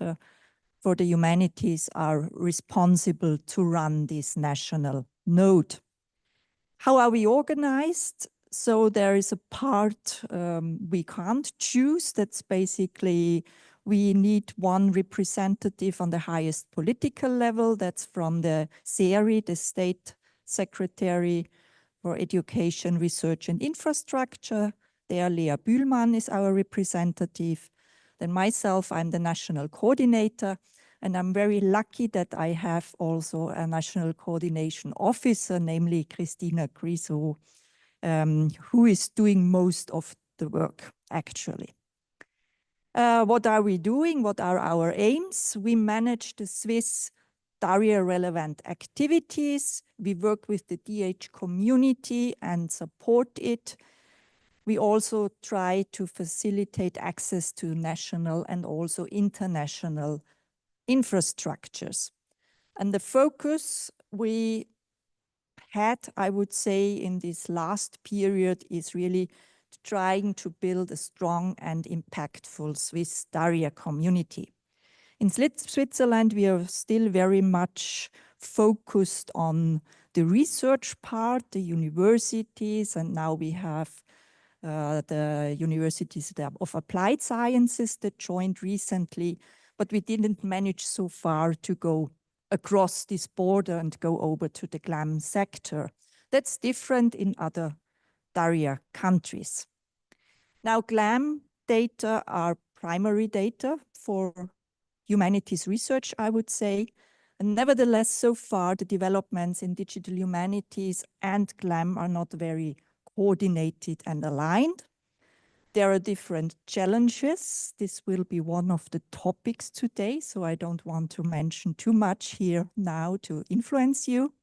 Director for the Humanities are responsible to run this national node. How are we organized? So there is a part we can't choose. That's basically we need one representative on the highest political level. That's from the SERI, the State Secretary for Education, Research and Infrastructure. There, Lea Bühlmann is our representative. Then myself, I'm the national coordinator. And I'm very lucky that I have also a national coordination officer, namely Christina Grisot, who is doing most of the work, actually. What are we doing? What are our aims? We manage the Swiss DARIA-relevant activities. We work with the DH community and support it. We also try to facilitate access to national and also international infrastructures. And the focus we had, I would say, in this last period is really trying to build a strong and impactful Swiss DARIA community. In Switzerland, we are still very much focused on the research part, the universities, and now we have the universities of applied sciences that joined recently, but we didn't manage so far to go across this border and go over to the GLAM sector. That's different in other DARIA countries. Now, GLAM data are primary data for humanities research, I would say. And nevertheless, so far, the developments in digital humanities and GLAM are not very coordinated and aligned. There are different challenges. This will be one of the topics today, so I don't want to mention too much here now to influence you.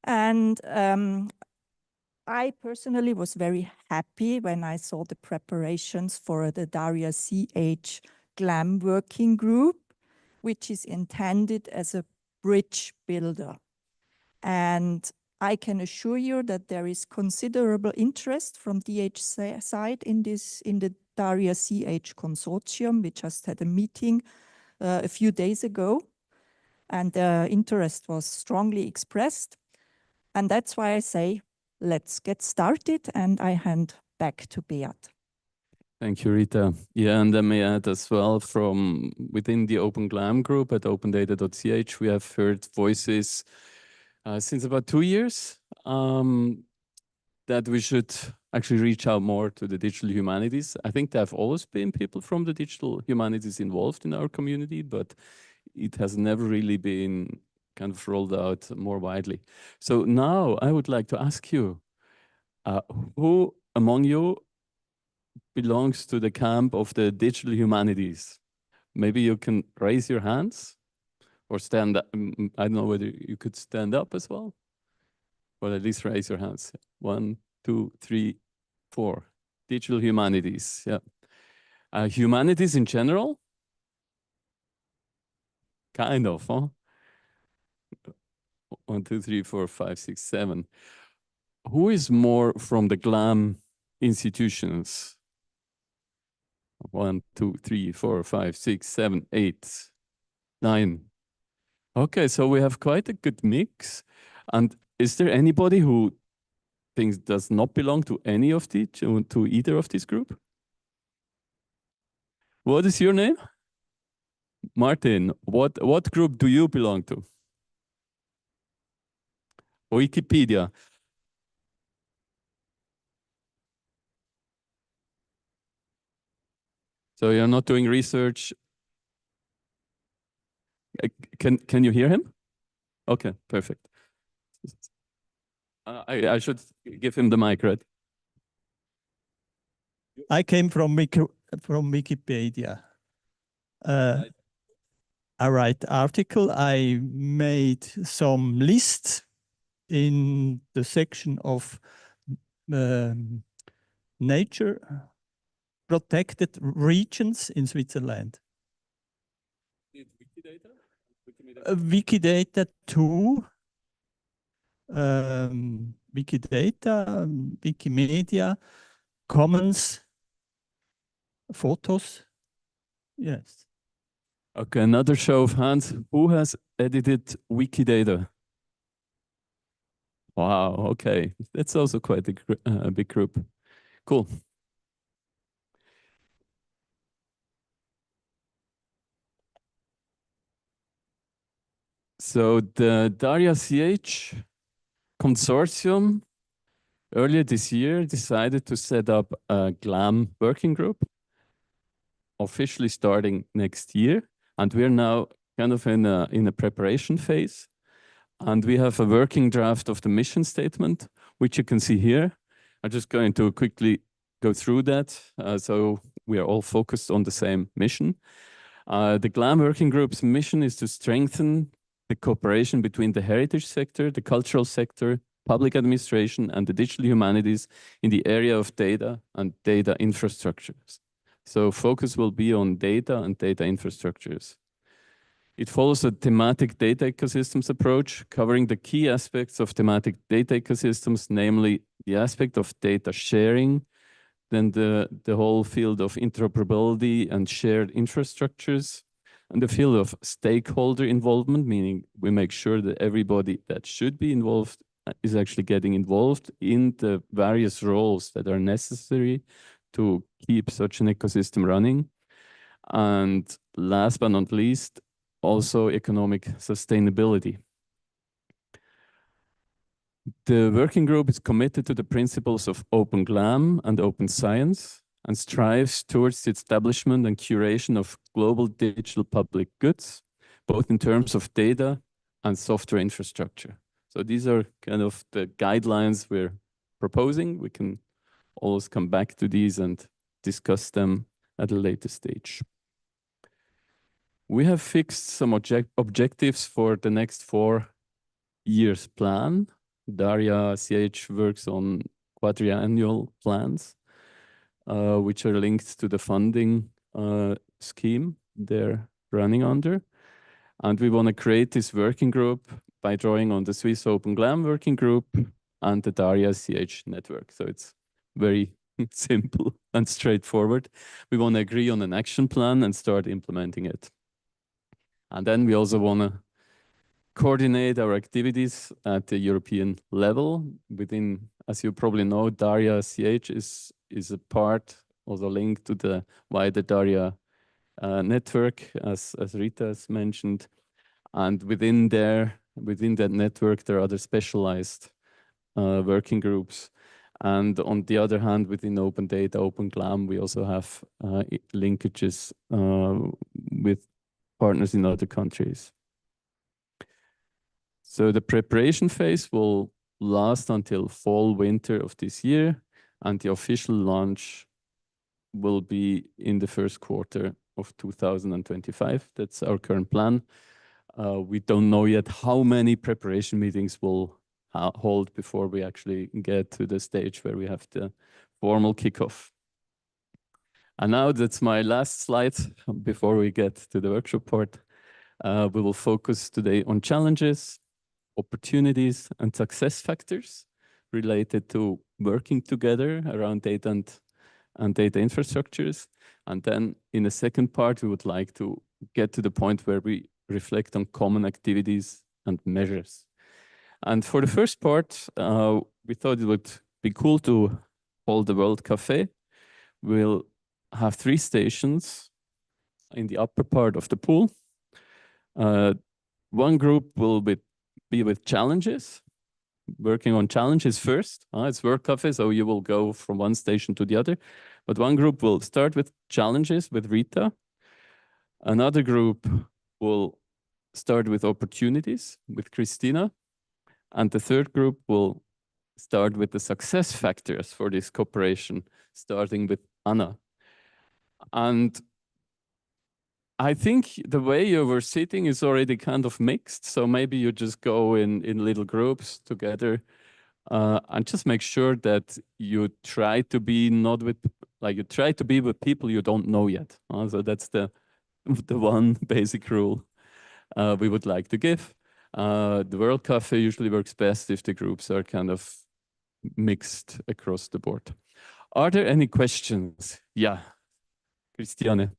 And I personally was very happy when I saw the preparations for the DARIA-CH GLAM working group, which is intended as a bridge builder. And I can assure you that there is considerable interest from DH side in the DARIA-CH consortium. We just had a meeting a few days ago, and the interest was strongly expressed. And that's why I say, let's get started, and I hand back to Beat. Thank you, Rita. Yeah, and I may add as well, from within the Open GLAM group at Opendata.ch, we have heard voices since about 2 years that we should actually reach out more to the digital humanities. I think there have always been people from the digital humanities involved in our community, but it has never really been kind of rolled out more widely. So now I would like to ask you, who among you belongs to the camp of the digital humanities? Maybe you can raise your hands or stand up. I don't know whether you could stand up as well, or at least raise your hands. 1, 2, 3, 4. Digital humanities, yeah. Humanities in general? Kind of, huh? 1, 2, 3, 4, 5, 6, 7. Who is more from the GLAM institutions? 1, 2, 3, 4, 5, 6, 7, 8, 9. Okay, so we have quite a good mix. And is there anybody who thinks does not belong to any of the, to either of this group? What is your name? Martin. What group do you belong to? Wikipedia. So you're not doing research. Can you hear him? Okay, perfect. I should give him the mic, right? I came from Wikipedia. I write article. I made some lists in the section of nature protected regions in Switzerland. Wikidata? Wikidata too. Wikidata, Wikimedia, Commons, photos. Yes. Okay, another show of hands. Who has edited Wikidata? Wow, okay. That's also quite a big group. Cool. So the Daria.ch consortium earlier this year decided to set up a GLAM working group, officially starting next year. And we're now kind of in a preparation phase. And we have a working draft of the mission statement, which you can see here. I'm just going to quickly go through that. So we are all focused on the same mission. The GLAM working group's mission is to strengthen the cooperation between the heritage sector, the cultural sector, public administration, and the digital humanities in the area of data and data infrastructures. So focus will be on data and data infrastructures. It follows a thematic data ecosystems approach, covering the key aspects of thematic data ecosystems, namely the aspect of data sharing, then the whole field of interoperability and shared infrastructures, and the field of stakeholder involvement, meaning we make sure that everybody that should be involved is actually getting involved in the various roles that are necessary to keep such an ecosystem running. And last but not least, also economic sustainability. The working group is committed to the principles of open GLAM and open science and strives towards the establishment and curation of global digital public goods, both in terms of data and software infrastructure. So these are kind of the guidelines we're proposing. We can always come back to these and discuss them at a later stage. We have fixed some objectives for the next 4 years plan. Daria.ch works on quadriannual plans, which are linked to the funding scheme they're running under. And we want to create this working group by drawing on the Swiss Open GLAM working group and the Daria.ch network. So it's very simple and straightforward. We want to agree on an action plan and start implementing it. And then we also want to coordinate our activities at the European level. Within, as you probably know, Daria.ch is a part, also linked to the wider Daria network, as Rita has mentioned. And within that network, there are other specialized working groups. And on the other hand, within Open Data, Open GLAM, we also have linkages with partners in other countries. So the preparation phase will last until fall, winter of this year, and the official launch will be in the first quarter of 2025. That's our current plan. We don't know yet how many preparation meetings we'll hold before we actually get to the stage where we have the formal kickoff. And now that's my last slide before we get to the workshop part. We will focus today on challenges, opportunities, and success factors related to working together around data and data infrastructures. And then in the second part, we would like to get to the point where we reflect on common activities and measures. And for the first part, we thought it would be cool to hold the World Café. We'll have 3 stations in the upper part of the pool. One group will be with challenges, working on challenges first. It's World Café, so you will go from one station to the other. But one group will start with challenges with Rita. Another group will start with opportunities with Christina. And the third group will start with the success factors for this cooperation, starting with Anna. And I think the way you were sitting is already kind of mixed. So maybe you just go in little groups together and just make sure that you try to be not with, like you try to be with people you don't know yet. So that's the one basic rule we would like to give. The World Café usually works best if the groups are kind of mixed across the board. Are there any questions? Yeah, Christiane.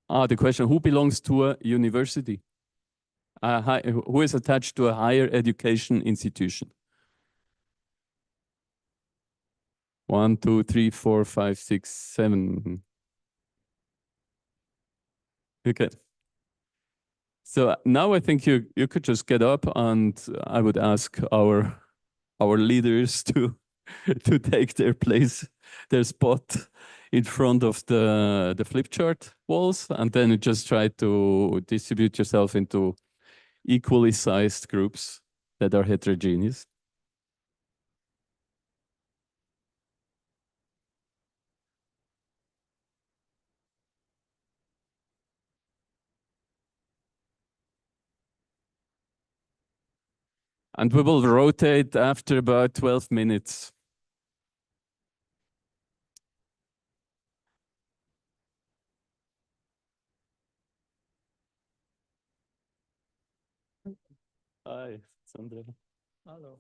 The question, who belongs to a university? Who is attached to a higher education institution? 1, 2, 3, 4, 5, 6, 7. Okay. So now I think you could just get up, and I would ask our leaders to to take their place, their spot in front of the flip chart walls, and then you just try to distribute yourself into equally sized groups that are heterogeneous. And we will rotate after about 12 minutes. Hi, Sandra. Hello.